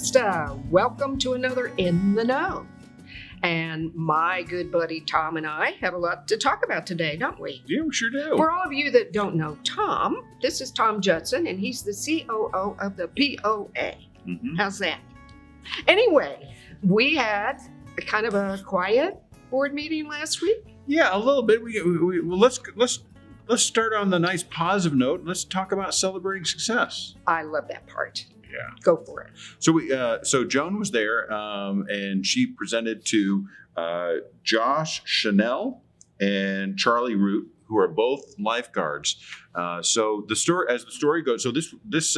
podcast. Welcome to another In the Know. And my good buddy Tom and I have a lot to talk about today, don't we? Yeah, we sure do. For all of you that don't know Tom, this is Tom Judson, and he's the COO of the POA. Mm-hmm. How's that? Anyway, we had a kind of a quiet board meeting last week. Yeah, a little bit. Well, let's start on the nice positive note. Let's talk about celebrating success. I love that part. Yeah. Go for it. So Joan was there, and she presented to Josh Chanel and Charlie Root, who are both lifeguards. So the story goes, so this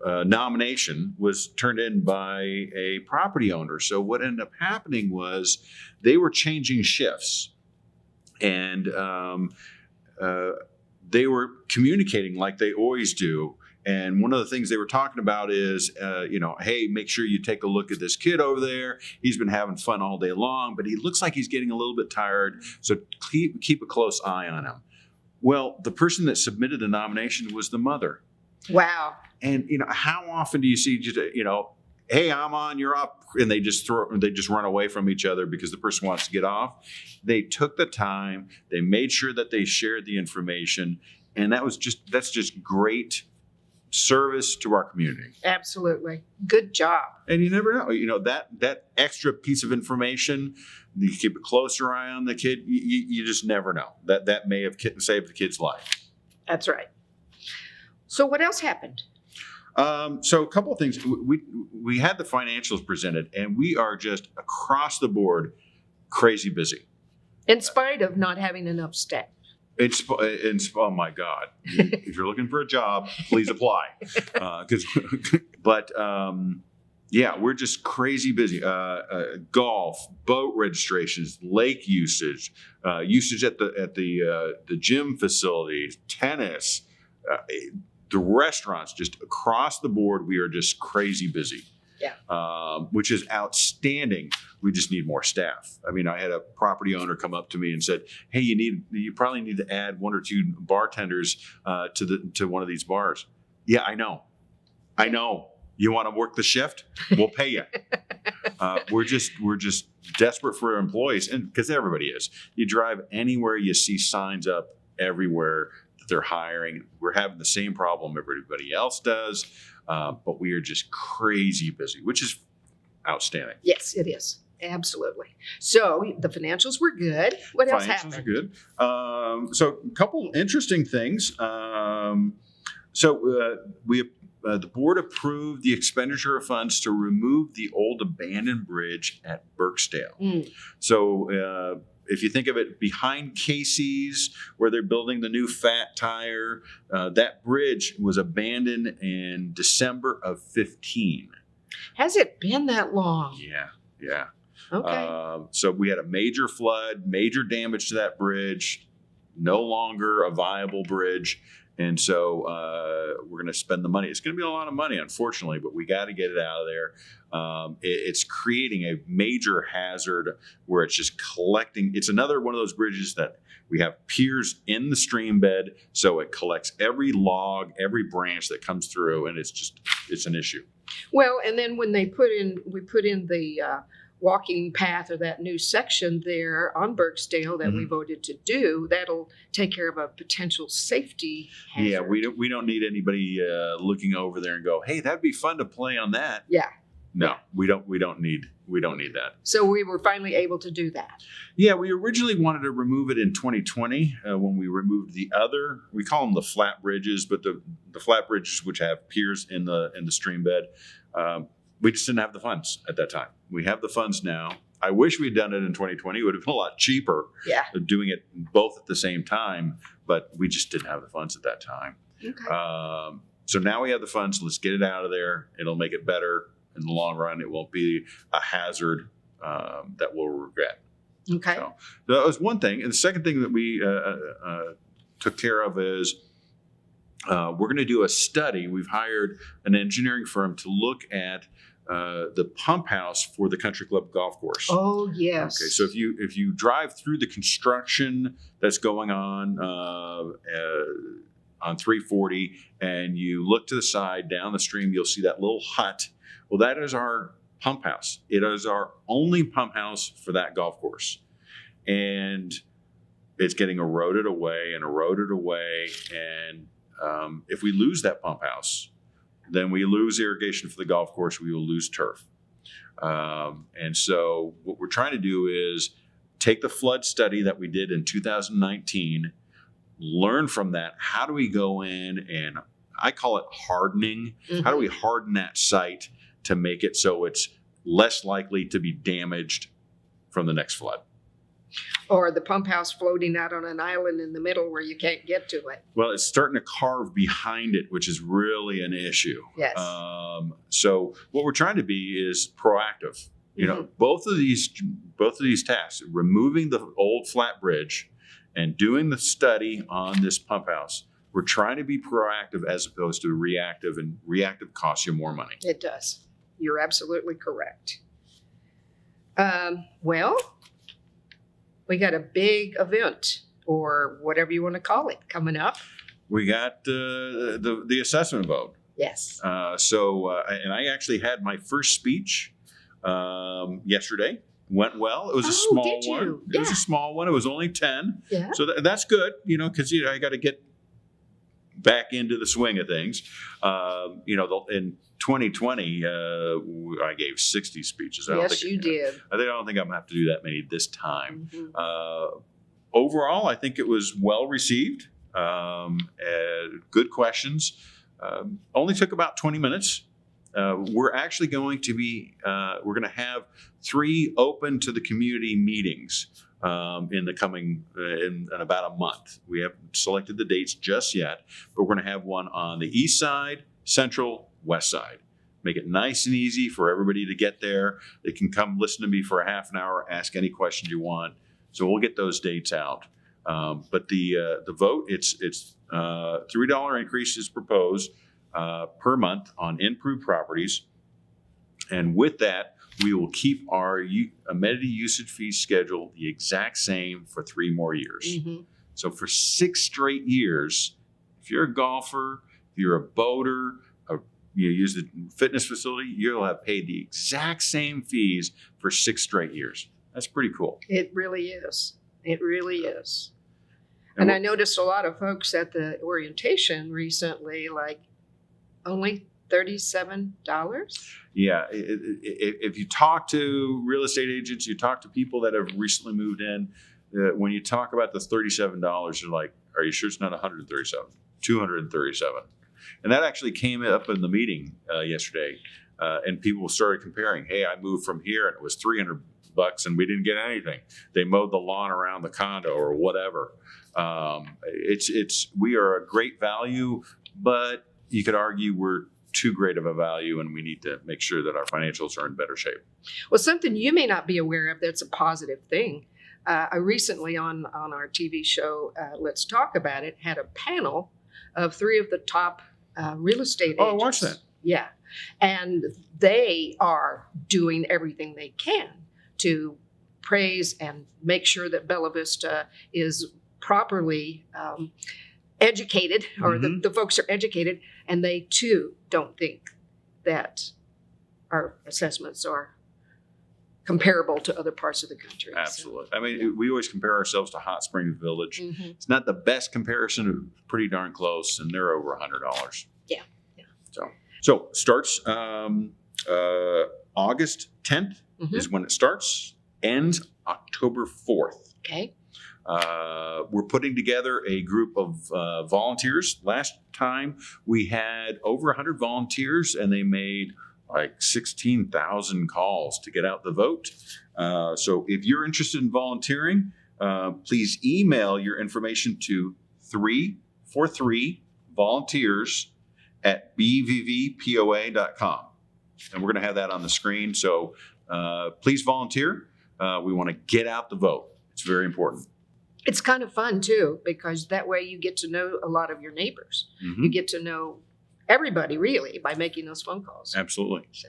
nomination was turned in by a property owner. So what ended up happening was they were changing shifts, and they were communicating like they always do. And one of the things they were talking about is, hey, make sure you take a look at this kid over there. He's been having fun all day long, but he looks like he's getting a little bit tired. So keep a close eye on him. Well, the person that submitted the nomination was the mother. Wow. And, how often do you see, hey, I'm on, you're up, and they just run away from each other because the person wants to get off. They took the time. They made sure that they shared the information. And that's just great service to our community. Absolutely. Good job. And you never know, that extra piece of information, you keep a closer eye on the kid, you just never know. That may have saved the kid's life. That's right. So what else happened? So a couple of things. We had the financials presented, and we are just across the board crazy busy. In spite of not having enough staff. Oh my God! If you're looking for a job, please apply. We're just crazy busy. Golf, boat registrations, lake usage, usage at the gym facilities, tennis, the restaurants. Just across the board, we are just crazy busy. Yeah. Which is outstanding. We just need more staff. I mean, I had a property owner come up to me and said, "Hey, you probably need to add one or two bartenders to one of these bars." Yeah, I know. You want to work the shift? We'll pay you. We're just desperate for employees, and because everybody is. You drive anywhere, you see signs up everywhere that they're hiring. We're having the same problem everybody else does. But we are just crazy busy, which is outstanding. Yes, it is. Absolutely. So the financials were good. What else happened? Financials are good. So a couple interesting things. The board approved the expenditure of funds to remove the old abandoned bridge at Berksdale. Mm. So if you think of it behind Casey's, where they're building the new fat tire, that bridge was abandoned in December of 2015. Has it been that long? Yeah. Okay. So we had a major flood, major damage to that bridge, no longer a viable bridge. And so we're going to spend the money. It's going to be a lot of money, unfortunately, but we got to get it out of there. It's creating a major hazard where it's just collecting. It's another one of those bridges that we have piers in the stream bed, so it collects every log, every branch that comes through, and it's an issue. Well, and then when we put in the walking path or that new section there on Berksdale that we voted to do, that'll take care of a potential safety hazard. Yeah, we don't need anybody looking over there and go, "Hey, that'd be fun to play on that." Yeah. No, we don't need that. So we were finally able to do that. Yeah, we originally wanted to remove it in 2020 when we removed the other. We call them the flat bridges, but the flat bridges which have piers in the stream bed. We just didn't have the funds at that time. We have the funds now. I wish we'd done it in 2020. It would have been a lot cheaper doing it both at the same time, but we just didn't have the funds at that time. Okay. So now we have the funds. Let's get it out of there. It'll make it better in the long run. It won't be a hazard that we'll regret. Okay. So that was one thing. And the second thing that we took care of is we're going to do a study. We've hired an engineering firm to look at the pump house for the country club golf course. Oh, yes. Okay, so if you drive through the construction that's going on 340 and you look to the side down the stream, you'll see that little hut Well, that is our pump house. It is our only pump house for that golf course. And it's getting eroded away. And if we lose that pump house, then we lose irrigation for the golf course. We will lose turf. And so what we're trying to do is take the flood study that we did in 2019, learn from that. How do we go in and I call it hardening? Mm-hmm. How do we harden that site to make it so it's less likely to be damaged from the next flood? Or the pump house floating out on an island in the middle where you can't get to it. Well, it's starting to carve behind it, which is really an issue. Yes. So what we're trying to be is proactive. You know, both of these tasks, removing the old flat bridge and doing the study on this pump house, we're trying to be proactive as opposed to reactive, and reactive costs you more money. It does. You're absolutely correct. Well, we got a big event, or whatever you want to call it, coming up. We got the assessment vote. Yes. And I actually had my first speech yesterday. Went well. It was a small one. Yeah. It was a small one. It was only 10. Yeah. So that's good, because I got to get back into the swing of things. In 2020, I gave 60 speeches. Yes, you did. I don't think I'm going to have to do that many this time. Mm-hmm. Overall, I think it was well received. Good questions. Only took about 20 minutes. We're actually going to be, we're going to have 3 open to the community meetings in the coming, in about a month. We haven't selected the dates just yet, but we're going to have one on the east side, central, west side. Make it nice and easy for everybody to get there. They can come listen to me for a half an hour, ask any questions you want. So we'll get those dates out. But the vote, it's $3 increase is proposed per month on improved properties. And with that, we will keep our amenity usage fee schedule the exact same for 3 more years. Mm-hmm. So for 6 straight years, if you're a golfer, if you're a boater, you use the fitness facility, you'll have paid the exact same fees for 6 straight years. That's pretty cool. It really is. It really is. And I noticed a lot of folks at the orientation recently, like only $37. Yeah. If you talk to real estate agents, you talk to people that have recently moved in, when you talk about the $37, you're like, are you sure it's not $137? $237. And that actually came up in the meeting yesterday. And people started comparing, hey, I moved from here and it was $300 and we didn't get anything. They mowed the lawn around the condo or whatever. We are a great value, but you could argue we're too great of a value and we need to make sure that our financials are in better shape. Well, something you may not be aware of that's a positive thing. I recently on our TV show, Let's Talk About It, had a panel of 3 of the top real estate agents. Oh, I watched that. Yeah. And they are doing everything they can to praise and make sure that Bella Vista is properly educated, or the folks are educated, and they too don't think that our assessments are comparable to other parts of the country. Absolutely. So, I mean, we always compare ourselves to Hot Springs Village. Mm-hmm. It's not the best comparison, pretty darn close, and they're over $100. Yeah. So starts August 10th is when it starts, ends October 4th. Okay. We're putting together a group of volunteers. Last time we had over 100 volunteers, and they made like 16,000 calls to get out the vote. So if you're interested in volunteering, please email your information to 343volunteers@bvvpoa.com. And we're going to have that on the screen. So please volunteer. We want to get out the vote. It's very important. It's kind of fun too, because that way you get to know a lot of your neighbors. Mm-hmm. You get to know everybody really by making those phone calls. Absolutely. So,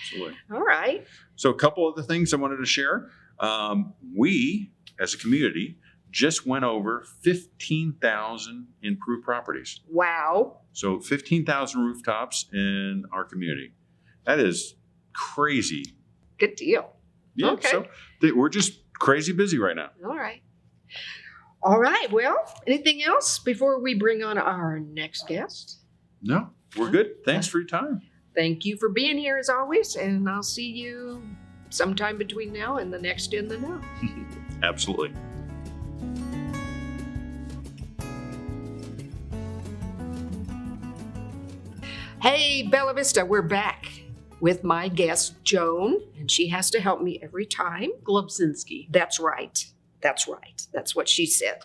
Absolutely. all right. So a couple of the things I wanted to share. We, as a community, just went over 15,000 improved properties. Wow. So 15,000 rooftops in our community. That is crazy. Good deal. Yeah, Okay. so we're just crazy busy right now. All right. All right. Well, anything else before we bring on our next guest? No, we're good. Thanks for your time. Thank you for being here as always, and I'll see you sometime between now and the next In the Know. Absolutely. Hey, Bella Vista, we're back with my guest, Joan, and she has to help me every time. Glubczyski. That's right. That's right. That's what she said.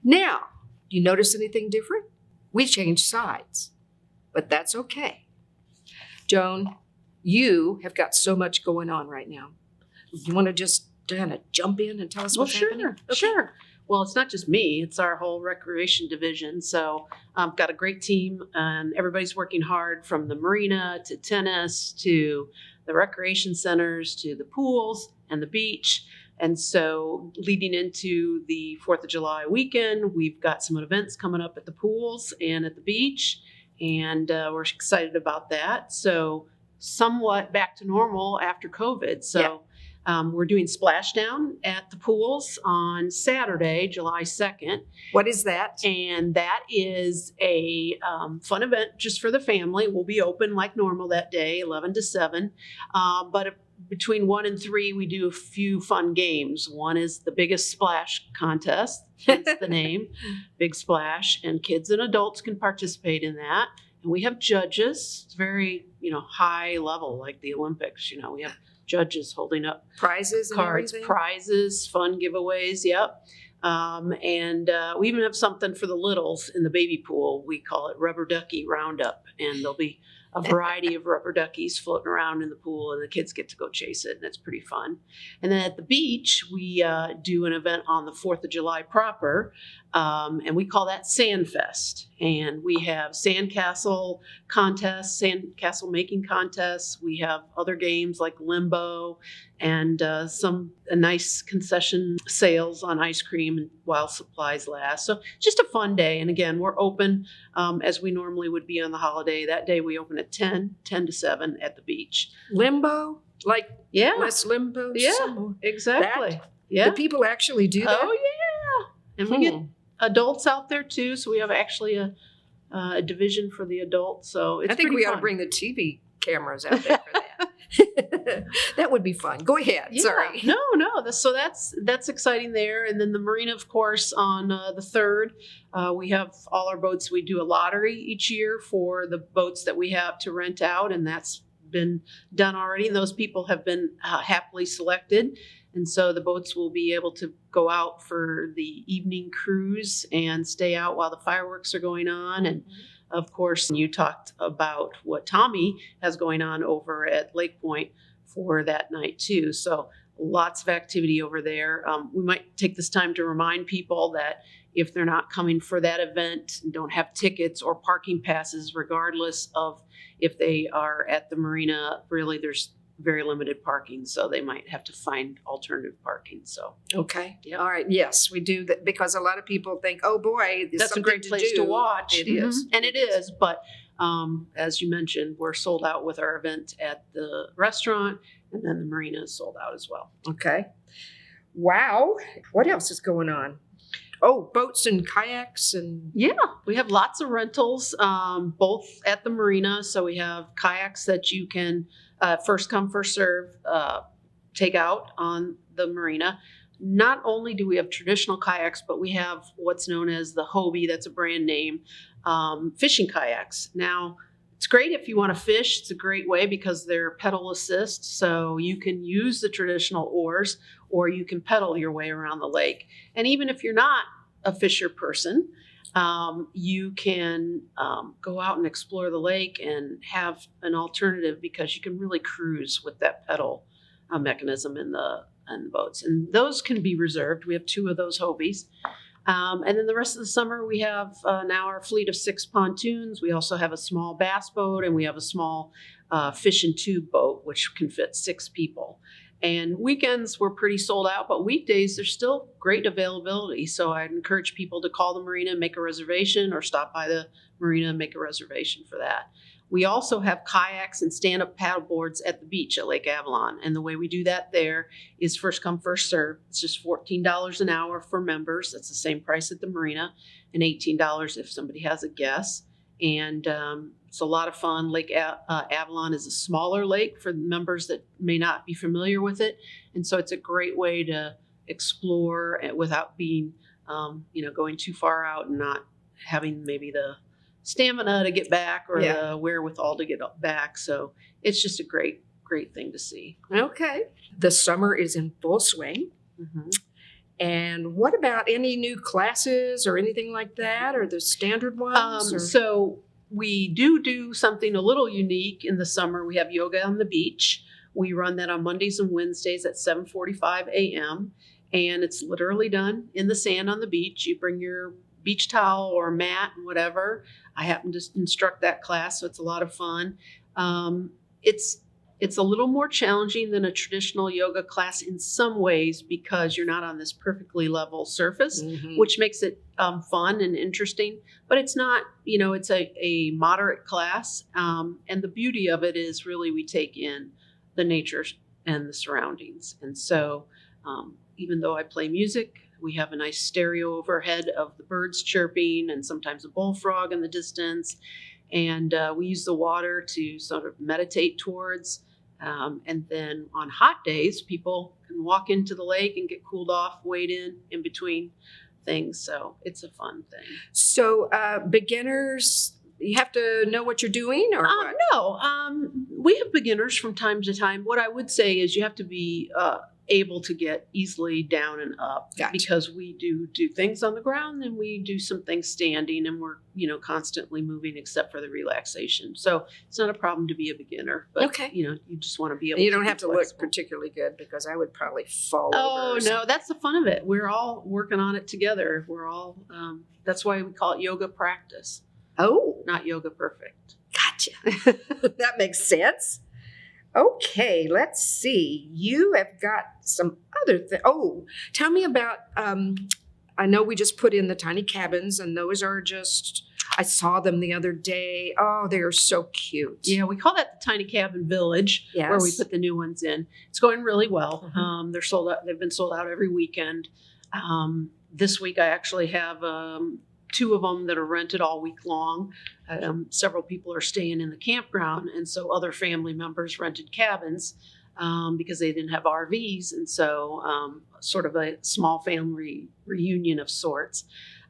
Now, you notice anything different? We changed sides, but that's okay. Joan, you have got so much going on right now. You want to just kind of jump in and tell us what's happening? Okay. Sure. Well, it's not just me, it's our whole recreation division. So I've got a great team and everybody's working hard, from the marina to tennis to the recreation centers to the pools and the beach. And so leading into the 4th of July weekend, we've got some events coming up at the pools and at the beach. And we're excited about that. So somewhat back to normal after COVID. So we're doing splashdown at the pools on Saturday, July 2nd. What is that? And that is a fun event just for the family. We'll be open like normal that day, 11 to 7. But between 1 and 3, we do a few fun games. One is the biggest splash contest, hence the name, Big Splash, and kids and adults can participate in that. And we have judges. It's very, high level, like the Olympics. We have judges holding up Prizes and cards, everything? prizes, fun giveaways. Yep. And we even have something for the littles in the baby pool. We call it Rubber Ducky Roundup, and there'll be a variety of rubber duckies floating around in the pool, and the kids get to go chase it, and it's pretty fun. And then at the beach, we do an event on the 4th of July proper, and we call that Sandfest. And we have sandcastle contests, sandcastle making contests. We have other games like limbo and some nice concession sales on ice cream while supplies last. So just a fun day. And again, we're open as we normally would be on the holiday. That day we open at 10 to 7 at the beach. Limbo? Like less limbo? Yeah, some- exactly. That? Yeah. Do people actually do that? Oh, yeah. And we get adults out there too. So we have actually a division for the adults. So it's I think pretty we ought fun. to bring the TV cameras out there for that. That would be fun. Go ahead. Yeah. Sorry. No. So that's exciting there. And then the marina, of course, on the 3rd, we have all our boats. We do a lottery each year for the boats that we have to rent out, and that's been done already. And those people have been happily selected. And so the boats will be able to go out for the evening cruise and stay out while the fireworks are going on. And of course, you talked about what Tommy has going on over at Lake Point for that night too. So lots of activity over there. We might take this time to remind people that if they're not coming for that event and don't have tickets or parking passes, regardless of if they are at the marina, really there's very limited parking, so they might have to find alternative parking. So Okay. All right. Yes, we do that because a lot of people think, oh boy, there's that's a something great place do. to watch. It is. And it is. But as you mentioned, we're sold out with our event at the restaurant, and then the marina is sold out as well. Okay. Wow. What else is going on? Oh, boats and kayaks and Yeah, we have lots of rentals, both at the marina. So we have kayaks that you can first come, first serve, take out on the marina. Not only do we have traditional kayaks, but we have what's known as the Hobie, that's a brand name, fishing kayaks. Now, it's great if you want to fish. It's a great way because they're pedal assist. So you can use the traditional oars or you can pedal your way around the lake. And even if you're not a fisher person, you can go out and explore the lake and have an alternative because you can really cruise with that pedal mechanism in the boats. And those can be reserved. We have 2 of those Hobies. And then the rest of the summer, we have now our fleet of 6 pontoons. We also have a small bass boat, and we have a small fish and tube boat, which can fit 6 people. And weekends, we're pretty sold out, but weekdays, there's still great availability. So I'd encourage people to call the marina and make a reservation, or stop by the marina and make a reservation for that. We also have kayaks and stand-up paddle boards at the beach at Lake Avalon. And the way we do that there is first come, first serve. It's just $14 an hour for members. That's the same price at the marina, and $18 if somebody has a guest. And it's a lot of fun. Lake Avalon is a smaller lake for members that may not be familiar with it. And so it's a great way to explore without being, going too far out and not having maybe the stamina to get back or the wherewithal to get back. So it's just a great thing to see. Okay. The summer is in full swing. Mm-hmm. And what about any new classes or anything like that, or the standard ones? So we do something a little unique in the summer. We have yoga on the beach. We run that on Mondays and Wednesdays at 7:45 a.m. And it's literally done in the sand on the beach. You bring your beach towel or mat and whatever. I happen to instruct that class, so it's a lot of fun. It's a little more challenging than a traditional yoga class in some ways because you're not on this perfectly level surface, which makes it fun and interesting. But it's not, it's a moderate class. And the beauty of it is really we take in the nature and the surroundings. And so even though I play music, we have a nice stereo overhead of the birds chirping and sometimes a bullfrog in the distance. And we use the water to sort of meditate towards. And then on hot days, people can walk into the lake and get cooled off, wade in between things. So it's a fun thing. So beginners, you have to know what you're doing, or what? No, we have beginners from time to time. What I would say is you have to be able to get easily down and up. Gotcha. Because we do things on the ground and we do some things standing, and we're constantly moving except for the relaxation. So it's not a problem to be a beginner, but Okay. you just want to be able You to don't be have to look flexible. particularly good, because I would probably fall Oh over. or no, something. that's the fun of it. We're all working on it together. We're all that's why we call it yoga practice, Oh, not yoga perfect. gotcha. That makes sense. Okay, let's see. You have got some other things. Oh, tell me about, I know we just put in the tiny cabins, and those are just, I saw them the other day. Oh, they are so cute. Yeah, we call that the Tiny Cabin Village, where we Yes. put the new ones in. It's going really well. Mhm. They're sold out. They've been sold out every weekend. This week, I actually have 2 of them that are rented all week long. Several people are staying in the campground, and so other family members rented cabins because they didn't have RVs, and so sort of a small family reunion of sorts.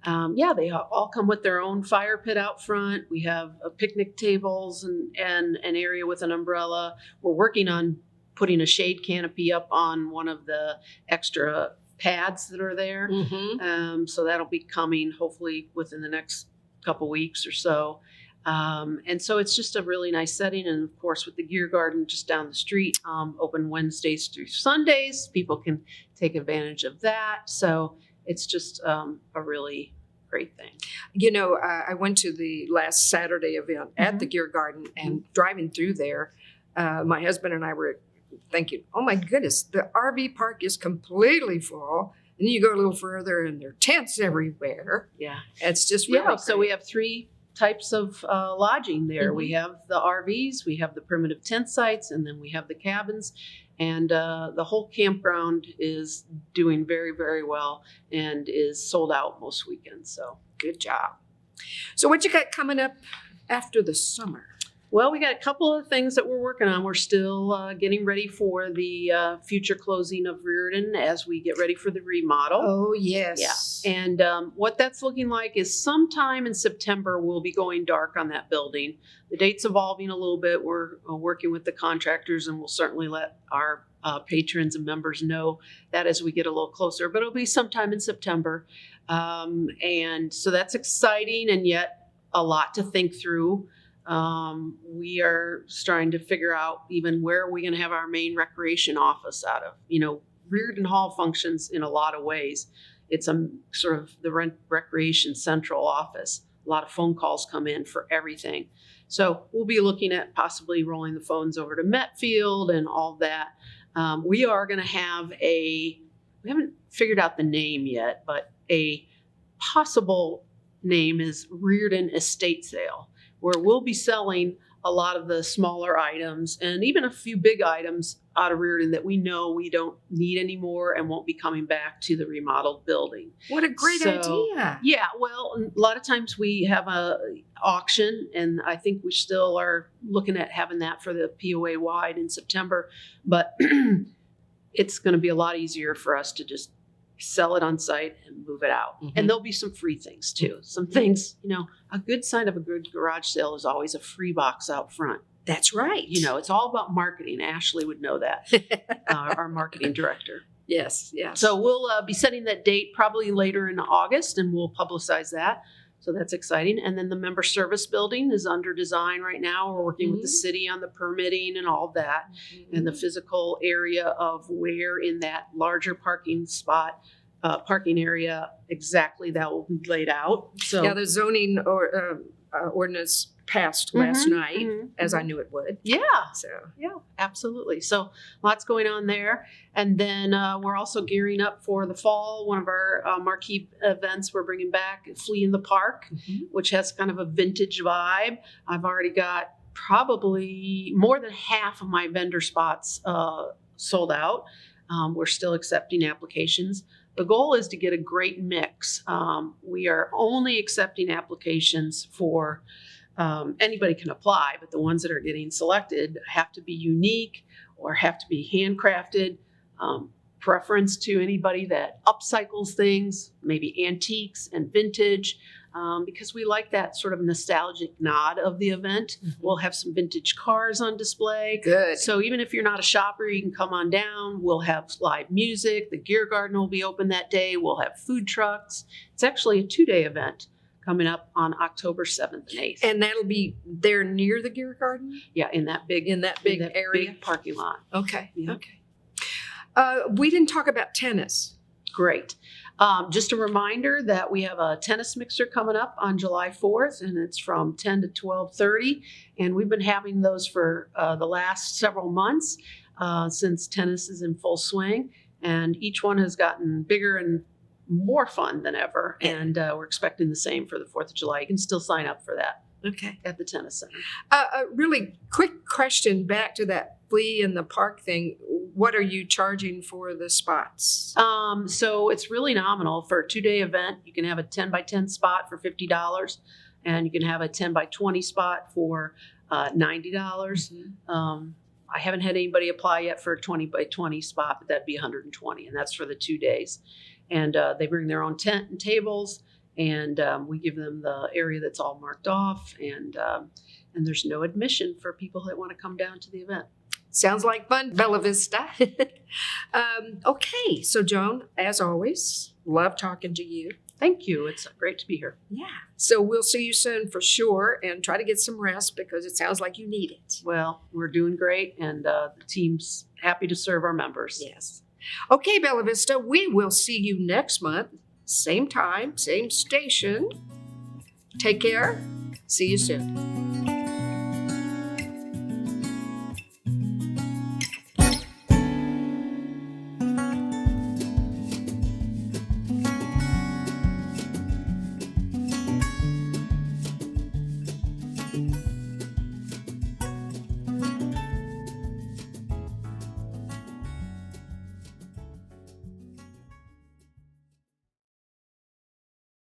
They all come with their own fire pit out front. We have picnic tables and an area with an umbrella. We're working on putting a shade canopy up on one of the extra pads that are there. Mm-hmm. So that'll be coming hopefully within the next couple weeks or so. And so it's just a really nice setting. And of course, with the Gear Garden just down the street, open Wednesdays through Sundays, people can take advantage of that. So it's just a really great thing. I went to the last Saturday event at the Gear Garden, and driving through there, my husband and I were thinking, oh my goodness, the RV park is completely full. And you go a little further and there are tents everywhere. Yeah. It's just really So we have 3 types of lodging there. We have the RVs, we have the primitive tent sites, and then we have the cabins. And the whole campground is doing very, very well and is sold out most weekends. So good job. So what you got coming up after the summer? Well, we got a couple of things that we're working on. We're still getting ready for the future closing of Riordan as we get ready for the remodel. Oh, yes. Yeah. And what that's looking like is sometime in September, we'll be going dark on that building. The date's evolving a little bit. We're working with the contractors, and we'll certainly let our patrons and members know that as we get a little closer. But it'll be sometime in September. And so that's exciting, and yet a lot to think through. We are starting to figure out even where are we going to have our main recreation office out of. Riordan Hall functions in a lot of ways. It's a sort of the recreation central office. A lot of phone calls come in for everything. So we'll be looking at possibly rolling the phones over to Metfield and all that. We are going to have we haven't figured out the name yet, but a possible name is Riordan Estate Sale, where we'll be selling a lot of the smaller items and even a few big items out of Riordan that we know we don't need anymore and won't be coming back to the remodeled building. What a great So, idea. Yeah, well, a lot of times we have a auction, and I think we still are looking at having that for the POA wide in September. But it's going to be a lot easier for us to just sell it on site and move it out. Mhm. And there'll be some free things too. Some things, a good sign of a good garage sale is always a free box out front. That's right. It's all about marketing. Ashley would know that, our marketing director. Yes, yes. So we'll be setting that date probably later in August, and we'll publicize that. So that's exciting. And then the member service building is under design right now. We're working with the city on the permitting and all of that, and the physical area of where in that larger parking area exactly that will be laid out. So yeah, the zoning ordinance passed last night, as I knew it would. Yeah. So Yeah, absolutely. So lots going on there. And then we're also gearing up for the fall. One of our marquee events we're bringing back, Flea in the Park, which has kind of a vintage vibe. I've already got probably more than half of my vendor spots sold out. We're still accepting applications. The goal is to get a great mix. We are only accepting applications for anybody can apply, but the ones that are getting selected have to be unique or have to be handcrafted. Preference to anybody that upcycles things, maybe antiques and vintage, because we like that sort of nostalgic nod of the event. We'll have some vintage cars on display. good. So even if you're not a shopper, you can come on down. We'll have live music. The Gear Garden will be open that day. We'll have food trucks. It's actually a 2-day event coming up on October 7th and 8th. And that'll be there near the Gear Garden? Yeah, in that big area? big parking lot. Okay. Yeah. Okay. We didn't talk about tennis. Great. Just a reminder that we have a tennis mixer coming up on July 4th, and it's from 10 to 12:30. And we've been having those for the last several months since tennis is in full swing. And each one has gotten bigger and more fun than ever. And we're expecting the same for the 4th of July. You can still sign up for that Okay. at the tennis center. A really quick question back to that Flea in the Park thing. What are you charging for the spots? So it's really nominal for a 2-day event. You can have a 10 by 10 spot for $50, and you can have a 10 by 20 spot for $90. I haven't had anybody apply yet for a 20 by 20 spot, but that'd be $120, and that's for the 2 days. And they bring their own tent and tables, and we give them the area that's all marked off, and there's no admission for people that want to come down to the event. Sounds like fun, Bella Vista. Okay, so Joan, as always, love talking to you. Thank you. It's great to be here. Yeah. So we'll see you soon for sure, and try to get some rest because it sounds like you need it. Well, we're doing great, and the team's happy to serve our members. Yes. Okay, Bella Vista, we will see you next month. Same time, same station. Take care. See you soon.